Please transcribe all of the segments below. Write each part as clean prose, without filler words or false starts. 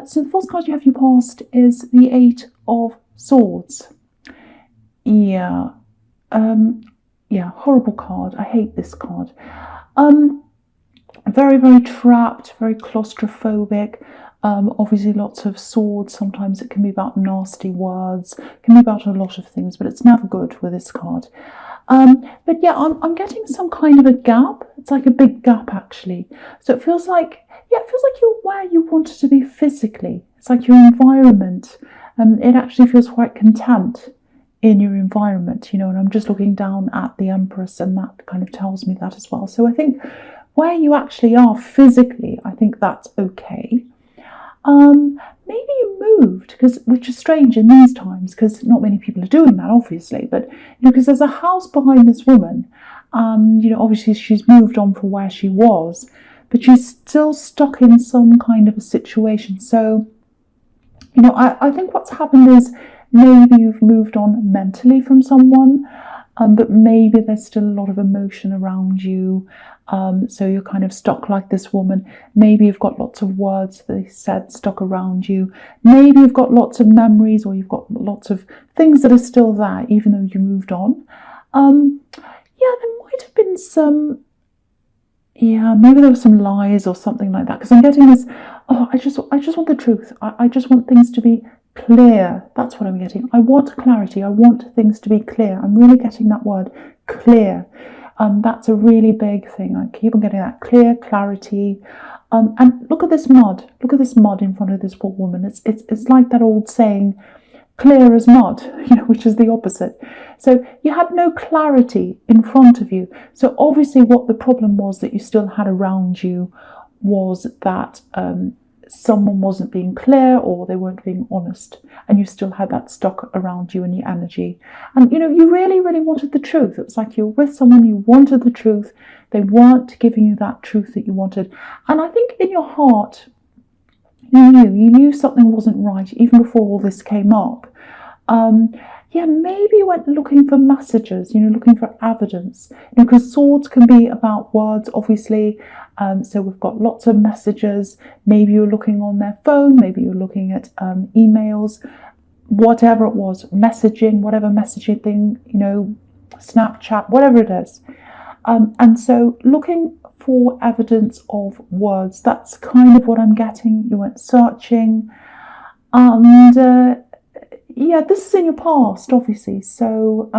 So the first card you have in your past is the Eight of Swords. Yeah, yeah, horrible card. I hate this card. Very, very trapped, very claustrophobic. Obviously, lots of swords. Sometimes it can be about nasty words. It can be about a lot of things, but it's never good with this card. But yeah, I'm getting some kind of a gap. It's like a big gap, actually. So it feels like, yeah, it feels like you're where you wanted to be physically. It's like your environment. It actually feels quite content in your environment, and I'm just looking down at the Empress, and that kind of tells me that as well. So I think where you actually are physically, I think that's okay. Maybe you moved, which is strange in these times, because not many people are doing that, obviously. But because there's a house behind this woman, and obviously she's moved on from where she was, but she's still stuck in some kind of a situation. So, I think what's happened is maybe you've moved on mentally from someone, but maybe there's still a lot of emotion around you. So you're kind of stuck like this woman. Maybe you've got lots of words they said stuck around you. Maybe you've got lots of memories, or you've got lots of things that are still there, even though you moved on. Yeah, there might have been some. Yeah, maybe there were some lies or something like that. Because I'm getting this. Oh, I just want the truth. I just want things to be clear. That's what I'm getting. I want clarity. I want things to be clear. I'm really getting that word, clear. That's a really big thing. I keep on getting that clear, clarity. And look at this mud. Look at this mud in front of this poor woman. It's like that old saying, clear as mud, which is the opposite. So you had no clarity in front of you. So obviously what the problem was that you still had around you was that someone wasn't being clear, or they weren't being honest, and you still had that stuck around you in your energy. And you really, really wanted the truth. It was like you were with someone, you wanted the truth. They weren't giving you that truth that you wanted. And I think in your heart, you knew something wasn't right even before all this came up. Yeah, maybe you went looking for messages, looking for evidence, because swords can be about words, obviously. So we've got lots of messages. Maybe you're looking on their phone, maybe you're looking at emails, whatever it was, messaging, whatever messaging thing, Snapchat, whatever it is. And so looking for evidence of words, that's kind of what I'm getting. You went searching, and yeah, this is in your past, obviously. So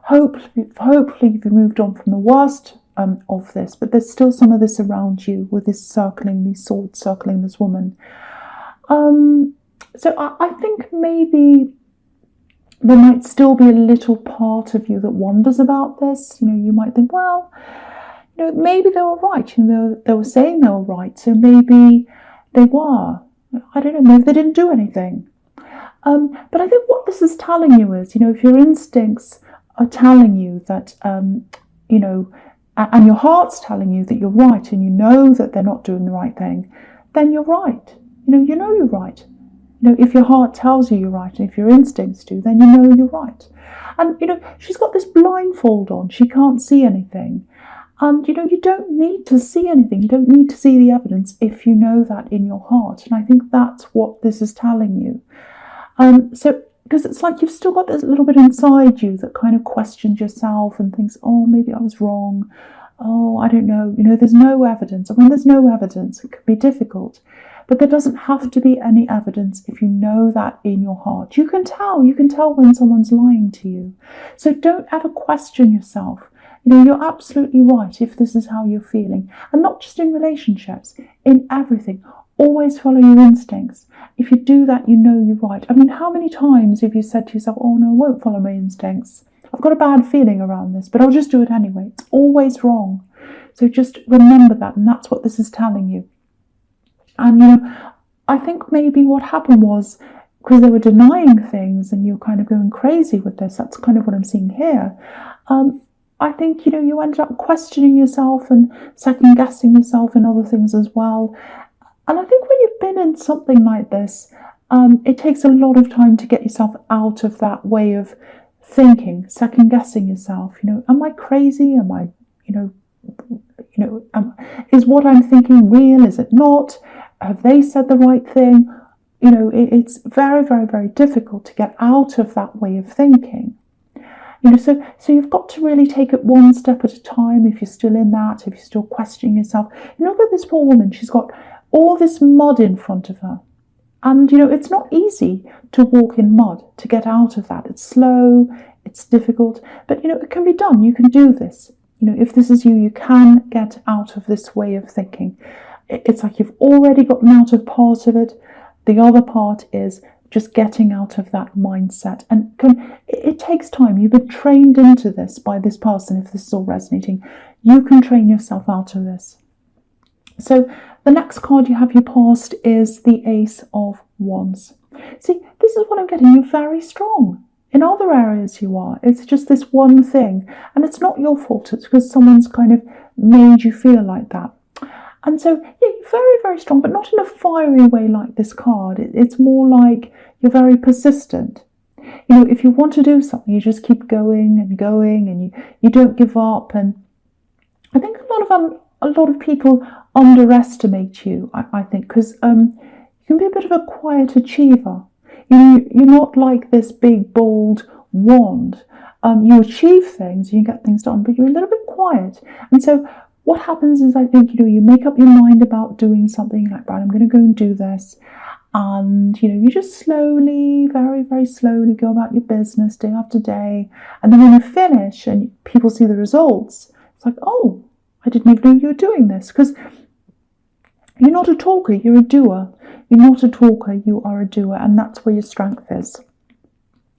hopefully you've moved on from the worst of this, but there's still some of this around you, with this circling, these swords circling this woman. So I think maybe there might still be a little part of you that wonders about this. You might think, well, maybe they were right. They were saying they were right, so maybe they were. I don't know, maybe they didn't do anything. But I think what this is telling you is, if your instincts are telling you that, and your heart's telling you that you're right, and you know that they're not doing the right thing, then you're right. You're right. If your heart tells you you're right, and if your instincts do, then you're right. And, she's got this blindfold on. She can't see anything. And, you don't need to see anything. You don't need to see the evidence if you know that in your heart. And I think that's what this is telling you. So, because it's like you've still got this little bit inside you that kind of questions yourself and thinks, oh, maybe I was wrong. Oh, I don't know. There's no evidence. And when there's no evidence, it can be difficult. But there doesn't have to be any evidence if you know that in your heart. You can tell when someone's lying to you. So don't ever question yourself. You're absolutely right if this is how you're feeling. And not just in relationships, in everything. Always follow your instincts. If you do that, you're right. I mean, how many times have you said to yourself, oh no, I won't follow my instincts. I've got a bad feeling around this, but I'll just do it anyway. It's always wrong. So just remember that, and that's what this is telling you. And, I think maybe what happened was, because they were denying things and you're kind of going crazy with this, that's kind of what I'm seeing here. I think, you ended up questioning yourself and second guessing yourself in other things as well. And I think when you've been in something like this, it takes a lot of time to get yourself out of that way of thinking, second guessing yourself. Am I crazy? Am I, is what I'm thinking real? Is it not? Have they said the right thing? it's very, very, very difficult to get out of that way of thinking. So you've got to really take it one step at a time. If you're still in that, if you're still questioning yourself, look at this poor woman. She's got all this mud in front of her. And, it's not easy to walk in mud, to get out of that. It's slow, it's difficult, but, it can be done. You can do this. If this is you, you can get out of this way of thinking. It's like you've already gotten out of part of it. The other part is just getting out of that mindset. And it takes time. You've been trained into this by this person. If this is all resonating, you can train yourself out of this. So the next card you have your past is the Ace of Wands. See, this is what I'm getting. You're very strong. In other areas you are. It's just this one thing. And it's not your fault. It's because someone's kind of made you feel like that. And so, yeah, you're very, very strong, but not in a fiery way like this card. It's more like you're very persistent. If you want to do something, you just keep going, and you don't give up. And I think a lot of people underestimate you, I think, because you can be a bit of a quiet achiever. You're not like this big, bold wand. You achieve things, you get things done, but you're a little bit quiet. And so what happens is, I think, you make up your mind about doing something, like, right, I'm going to go and do this. And, you just slowly, very, very slowly go about your business day after day. And then when you finish and people see the results, it's like, oh, I didn't even know you were doing this. Because you're not a talker, you're a doer. You're not a talker, you are a doer. And that's where your strength is.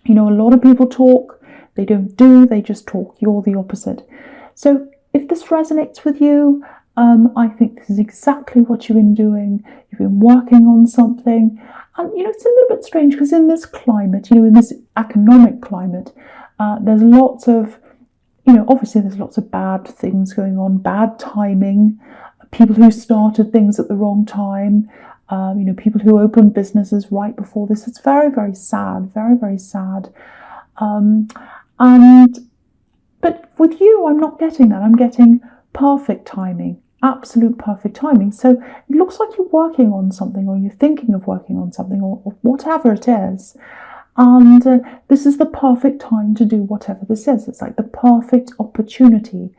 A lot of people talk, they don't do, they just talk. You're the opposite. So if this resonates with you, I think this is exactly what you've been doing. You've been working on something. And, it's a little bit strange because in this climate, in this economic climate, there's lots of, obviously there's lots of bad things going on, bad timing, people who started things at the wrong time, people who opened businesses right before this. It's very, very sad, very, very sad. But with you, I'm not getting that. I'm getting perfect timing, absolute perfect timing. So it looks like you're working on something, or you're thinking of working on something, or whatever it is. And this is the perfect time to do whatever this is. It's like the perfect opportunity.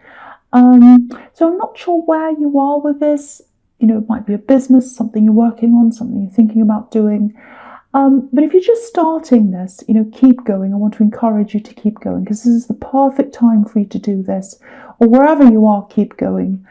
So I'm not sure where you are with this. It might be a business, something you're working on, something you're thinking about doing. But if you're just starting this, keep going. I want to encourage you to keep going, because this is the perfect time for you to do this. Or wherever you are, keep going.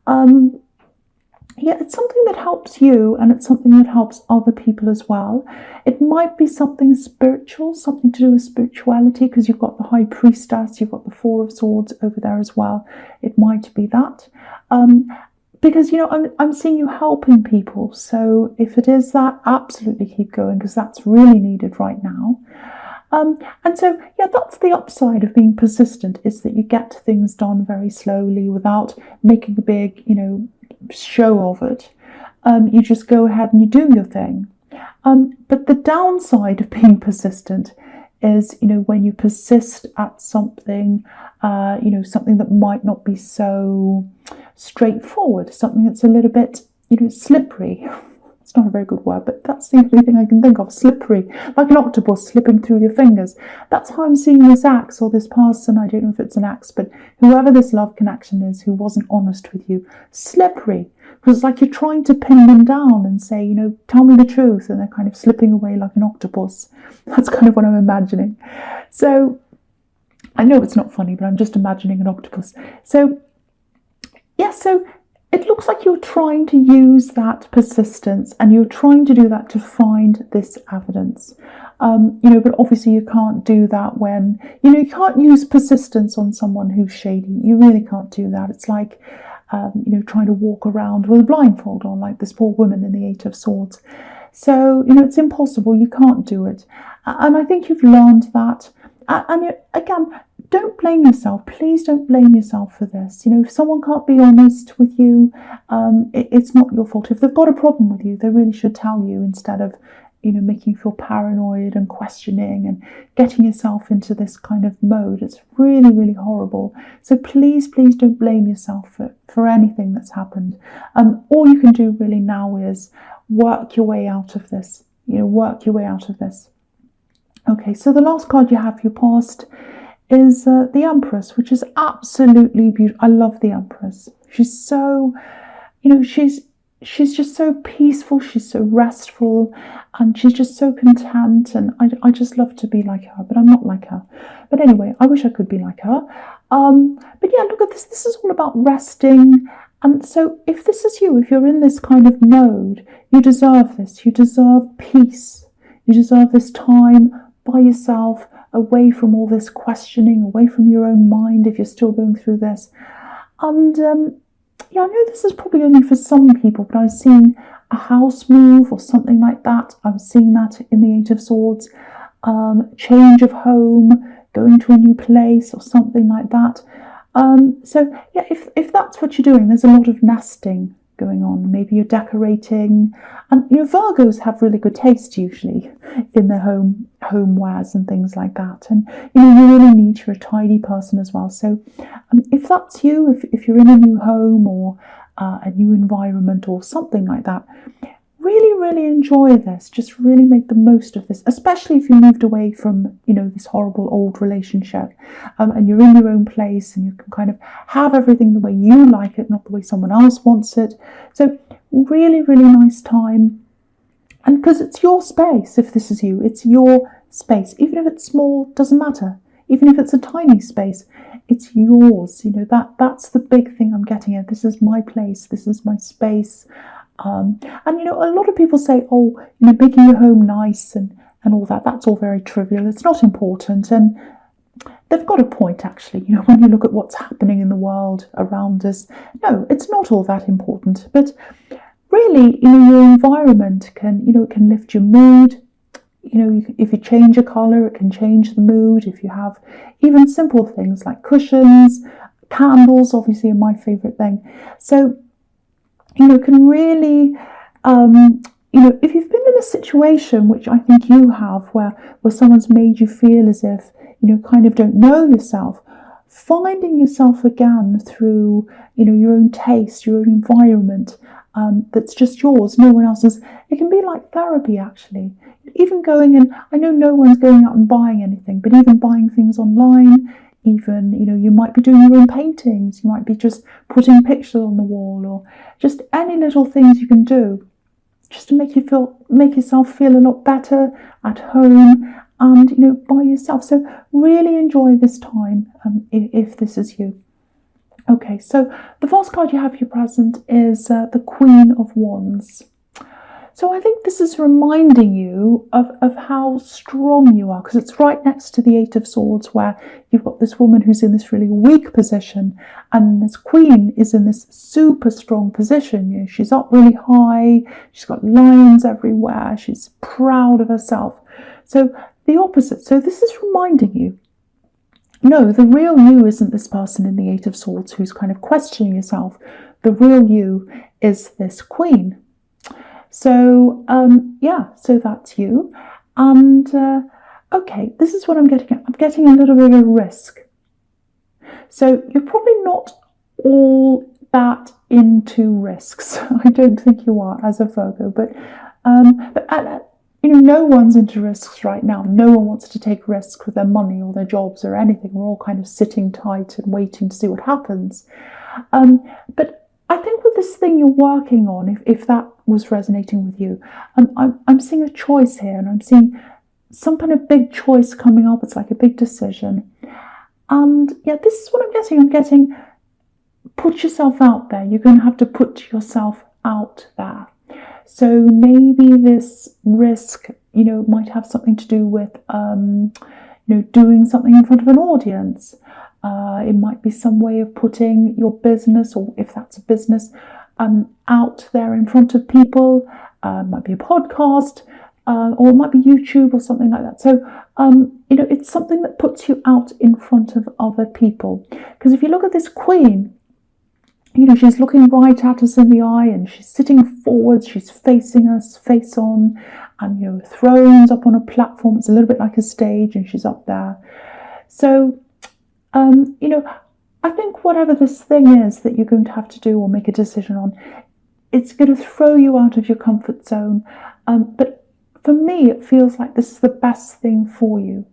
Yeah, it's something that helps you, and it's something that helps other people as well. It might be something spiritual, something to do with spirituality, because you've got the High Priestess, you've got the Four of Swords over there as well. It might be that. Because, I'm seeing you helping people. So if it is that, absolutely keep going, because that's really needed right now. And so, yeah, that's the upside of being persistent, is that you get things done very slowly without making a big, show of it. You just go ahead and you do your thing. But the downside of being persistent is, when you persist at something, something that might not be so straightforward, something that's a little bit, slippery. It's not a very good word, but that's the only thing I can think of. Slippery, like an octopus slipping through your fingers. That's how I'm seeing this axe, or this person. I don't know if it's an axe, but whoever this love connection is who wasn't honest with you, slippery. Because it's like you're trying to pin them down and say, tell me the truth, and they're kind of slipping away like an octopus. That's kind of what I'm imagining. So I know it's not funny, but I'm just imagining an octopus. So yeah, so it looks like you're trying to use that persistence, and you're trying to do that to find this evidence. But obviously you can't do that when, you can't use persistence on someone who's shady. You really can't do that. It's like, trying to walk around with a blindfold on, like this poor woman in the Eight of Swords. So, it's impossible. You can't do it. And I think you've learned that. And again, don't blame yourself. Please don't blame yourself for this. If someone can't be honest with you, it's not your fault. If they've got a problem with you, they really should tell you, instead of, making you feel paranoid and questioning and getting yourself into this kind of mode. It's really, really horrible. So please, please don't blame yourself for anything that's happened. All you can do really now is work your way out of this. work your way out of this. Okay, so the last card you have for your past is the Empress, which is absolutely beautiful. I love the Empress. She's so, she's just so peaceful. She's so restful, and she's just so content. And I just love to be like her, but I'm not like her. But anyway, I wish I could be like her. But yeah, look at this. This is all about resting. And so if this is you, if you're in this kind of mode, you deserve this. You deserve peace. You deserve this time by yourself, away from all this questioning, away from your own mind if you're still going through this. And yeah, I know this is probably only for some people, but I was seeing a house move or something like that. I was seeing that in the Eight of Swords. Change of home, going to a new place or something like that. So yeah, if that's what you're doing, there's a lot of nesting going on. Maybe you're decorating, and Virgos have really good taste usually in their homewares and things like that. And you really need, you're a tidy person as well. So if that's you, if you're in a new home or a new environment or something like that, really enjoy this. Just really make the most of this, especially if you moved away from this horrible old relationship, and you're in your own place and you can kind of have everything the way you like it, not the way someone else wants it. So really nice time. And because it's your space, if this is you, it's your space. Even if it's small, doesn't matter. Even if it's a tiny space, it's yours. That's the big thing I'm getting at. This is my place. This is my space. And a lot of people say, making your home nice and all that, that's all very trivial. It's not important. And they've got a point, actually. When you look at what's happening in the world around us, no, it's not all that important. But really, your environment can lift your mood. If you change a colour, it can change the mood. If you have even simple things like cushions, candles, obviously are my favourite thing. So can really, if you've been in a situation, which I think you have, where someone's made you feel as if, kind of don't know yourself, finding yourself again through, your own taste, your own environment, that's just yours, no one else's. It can be like therapy, actually. Even going, and I know no one's going out and buying anything, but even buying things online, even, you might be doing your own paintings, you might be just putting pictures on the wall, or just any little things you can do just to make yourself feel a lot better at home and, by yourself. So really enjoy this time, if this is you. Okay, so the first card you have for your present is the Queen of Wands. So I think this is reminding you of how strong you are, because it's right next to the Eight of Swords, where you've got this woman who's in this really weak position, and this queen is in this super strong position. She's up really high, she's got lions everywhere, she's proud of herself. So the opposite. So this is reminding you, no, the real you isn't this person in the Eight of Swords who's kind of questioning yourself. The real you is this queen. So, so that's you. And, okay, this is what I'm getting at. I'm getting a little bit of risk. So you're probably not all that into risks. I don't think you are as a Virgo, but no one's into risks right now. No one wants to take risks with their money or their jobs or anything. We're all kind of sitting tight and waiting to see what happens. But I think with this thing you're working on, if that was resonating with you, I'm seeing a choice here, and I'm seeing some kind of big choice coming up. It's like a big decision. And yeah, this is what I'm getting. I'm getting, put yourself out there. You're going to have to put yourself out there. So maybe this risk, might have something to do with, doing something in front of an audience. It might be some way of putting your business, or if that's a business, out there in front of people. It might be a podcast, or it might be YouTube or something like that. So, it's something that puts you out in front of other people. Because if you look at this queen, she's looking right at us in the eye, and she's sitting forward, she's facing us, face on, and, thrones up on a platform. It's a little bit like a stage, and she's up there. So, I think whatever this thing is that you're going to have to do or make a decision on, it's going to throw you out of your comfort zone. But for me, it feels like this is the best thing for you.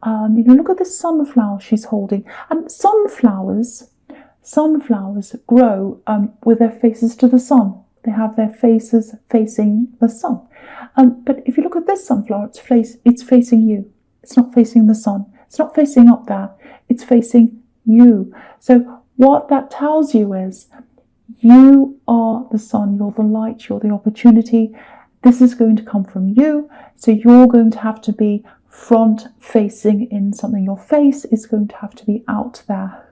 Look at this sunflower she's holding. And sunflowers grow with their faces to the sun. They have their faces facing the sun. But if you look at this sunflower, it's facing you. It's not facing the sun. It's not facing up there. It's facing you. So what that tells you is you are the sun, you're the light, you're the opportunity. This is going to come from you. So you're going to have to be front facing in something. Your face is going to have to be out there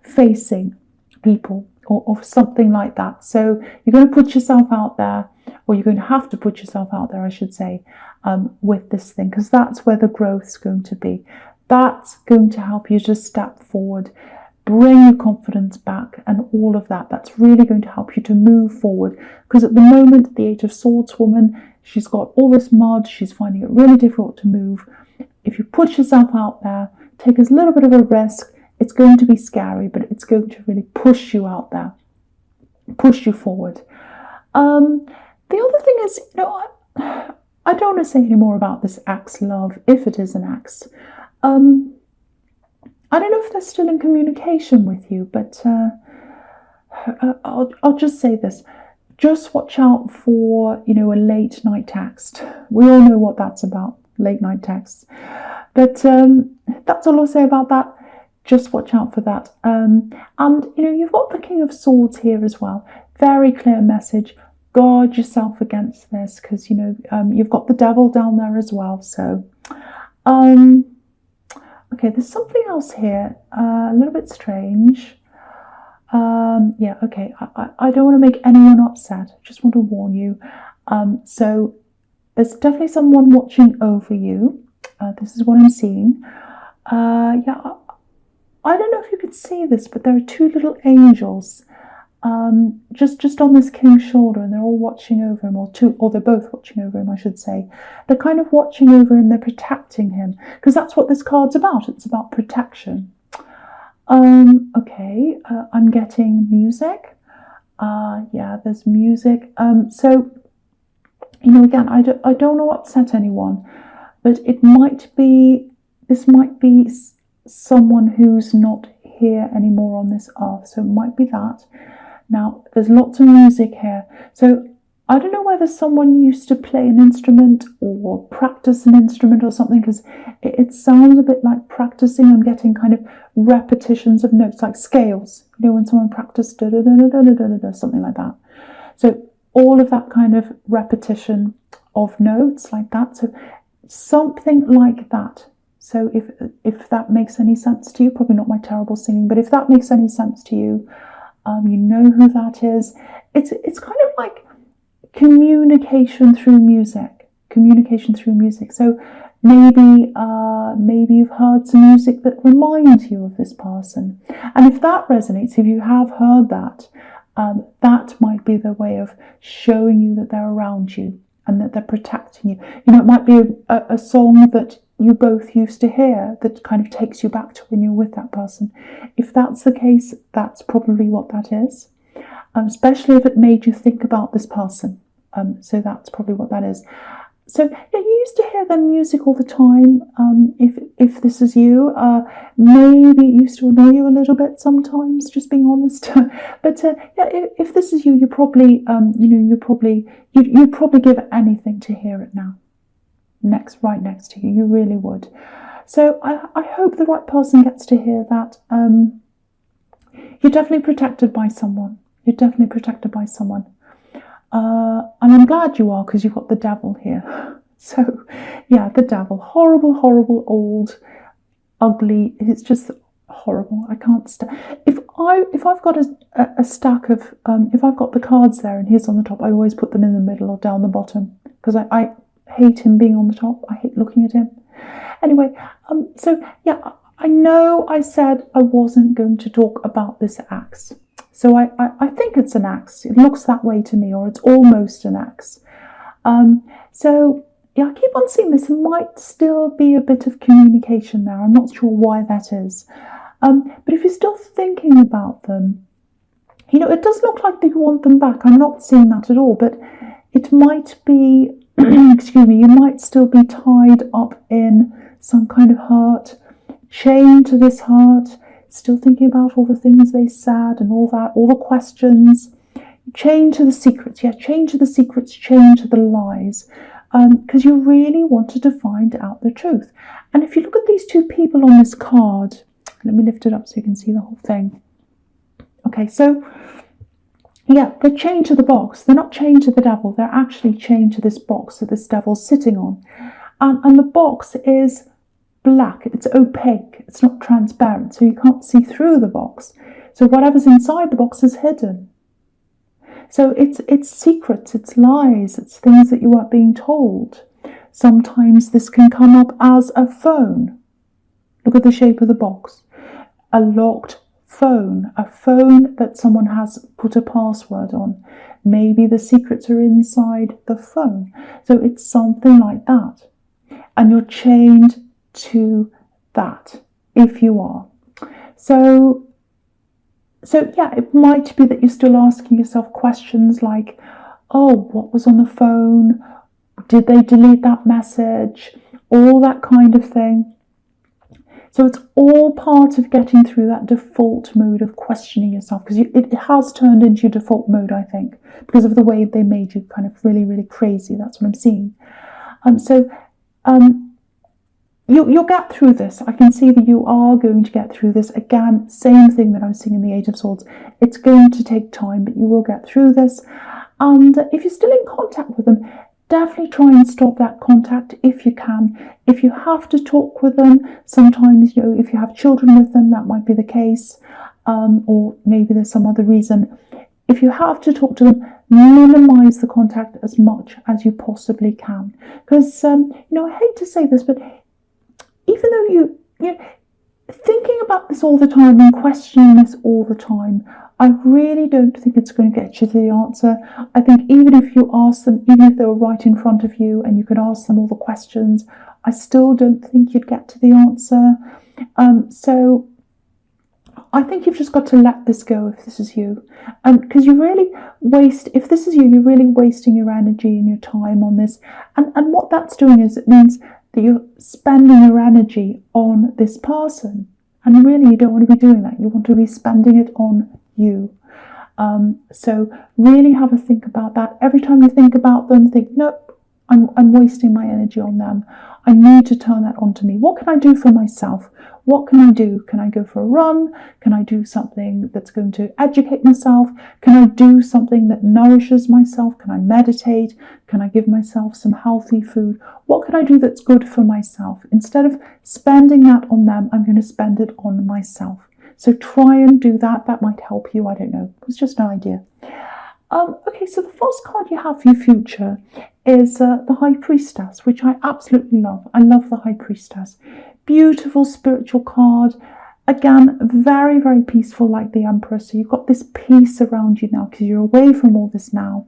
facing people or something like that. So you're going to put yourself out there, or you're going to have to put yourself out there, I should say, with this thing, because that's where the growth's going to be. That's going to help you to step forward, bring your confidence back and all of that. That's really going to help you to move forward, because at the moment, the Eight of Swords woman, she's got all this mud, she's finding it really difficult to move. If you put yourself out there, take a little bit of a risk, it's going to be scary, but it's going to really push you out there, push you forward. The other thing is, I don't want to say any more about this axe love, if it is an axe. I don't know if they're still in communication with you, but I'll just say this. Just watch out for, a late night text. We all know what that's about, late night texts. But that's all I'll say about that. Just watch out for that. And, you've got the King of Swords here as well. Very clear message. Guard yourself against this, because, you've got the devil down there as well. So, okay, there's something else here, a little bit strange. Yeah, okay, I don't want to make anyone upset. I just want to warn you. So there's definitely someone watching over you. This is what I'm seeing. Yeah, I don't know if you could see this, but there are two little angels just on this king's shoulder, and they're all watching over him, or they're both watching over him, I should say. They're kind of watching over him, they're protecting him, because that's what this card's about. It's about protection. Okay, I'm getting music. Yeah, there's music. So, again, I don't want to upset anyone, but this might be someone who's not here anymore on this earth, so it might be that. Now, there's lots of music here, so I don't know whether someone used to play an instrument or practice an instrument or something, because it sounds a bit like practicing. I'm getting kind of repetitions of notes, like scales, when someone practiced something like that. So all of that kind of repetition of notes like that, so something like that. So if that makes any sense to you, probably not my terrible singing, but if that makes any sense to you, you know who that is. It's kind of like communication through music. So maybe you've heard some music that reminds you of this person, and if that resonates, if you have heard that, that might be their way of showing you that they're around you and that they're protecting you. It might be a song that you both used to hear that kind of takes you back to when you're with that person. If that's the case, that's probably what that is, especially if it made you think about this person. So that's probably what that is. So yeah, you used to hear their music all the time. If this is you, maybe it used to annoy you a little bit sometimes, just being honest. But yeah, if this is you, you probably you'd probably give anything to hear it now. Right next to you, you really would. So I hope the right person gets to hear that. You're definitely protected by someone. And I'm glad you are, because you've got the devil here. So yeah, the devil, horrible, old, ugly. It's just horrible. I can't stand. If I've got a stack of if I've got the cards there and he's on the top, I always put them in the middle or down the bottom, because I hate him being on the top. I hate looking at him. Anyway, so yeah, I know I said I wasn't going to talk about this axe. So I think it's an axe. It looks that way to me, or it's almost an axe. So yeah, I keep on seeing this. There might still be a bit of communication there. I'm not sure why that is. But if you're still thinking about them, it does look like they want them back. I'm not seeing that at all, but it might be excuse me, you might still be tied up in some kind of hurt, chained to this hurt, still thinking about all the things they said and all that, all the questions, chained to the secrets, chained to the secrets, chained to the lies, because you really wanted to find out the truth. And if you look at these two people on this card, let me lift it up so you can see the whole thing. Okay, so yeah, they're chained to the box. They're not chained to the devil. They're actually chained to this box that this devil's sitting on. And the box is black. It's opaque. It's not transparent, so you can't see through the box. So whatever's inside the box is hidden. So it's secrets, it's lies, it's things that you weren't being told. Sometimes this can come up as a phone. Look at the shape of the box. A locked phone, a phone that someone has put a password on. Maybe the secrets are inside the phone. So it's something like that. And you're chained to that, if you are. So yeah, it might be that you're still asking yourself questions like, oh, what was on the phone? Did they delete that message? All that kind of thing. So it's all part of getting through that default mode of questioning yourself, because it has turned into your default mode, I think, because of the way they made you kind of really, really crazy. That's what I'm seeing. You'll get through this. I can see that you are going to get through this. Again, same thing that I was seeing in the Eight of Swords. It's going to take time, but you will get through this. And if you're still in contact with them, definitely try and stop that contact if you can. If you have to talk with them, sometimes, if you have children with them, that might be the case. Or maybe there's some other reason. If you have to talk to them, minimize the contact as much as you possibly can. Because, I hate to say this, but even though you thinking about this all the time and questioning this all the time, I really don't think it's going to get you to the answer. I think even if you ask them, even if they were right in front of you and you could ask them all the questions, I still don't think you'd get to the answer. So I think you've just got to let this go if this is you. Because if this is you, you're really wasting your energy and your time on this. And what that's doing is it means that you're spending your energy on this person. And really, you don't want to be doing that. You want to be spending it on you. So really have a think about that. Every time you think about them, think, nope, I'm wasting my energy on them. I need to turn that onto me. What can I do for myself? What can I do? Can I go for a run? Can I do something that's going to educate myself? Can I do something that nourishes myself? Can I meditate? Can I give myself some healthy food? What can I do that's good for myself? Instead of spending that on them, I'm going to spend it on myself. So try and do that. That might help you. I don't know. It's just an idea. Okay, so the first card you have for your future is the High Priestess, which I absolutely love. I love the High Priestess. Beautiful spiritual card. Again, very, very peaceful like the Emperor. So you've got this peace around you now because you're away from all this now.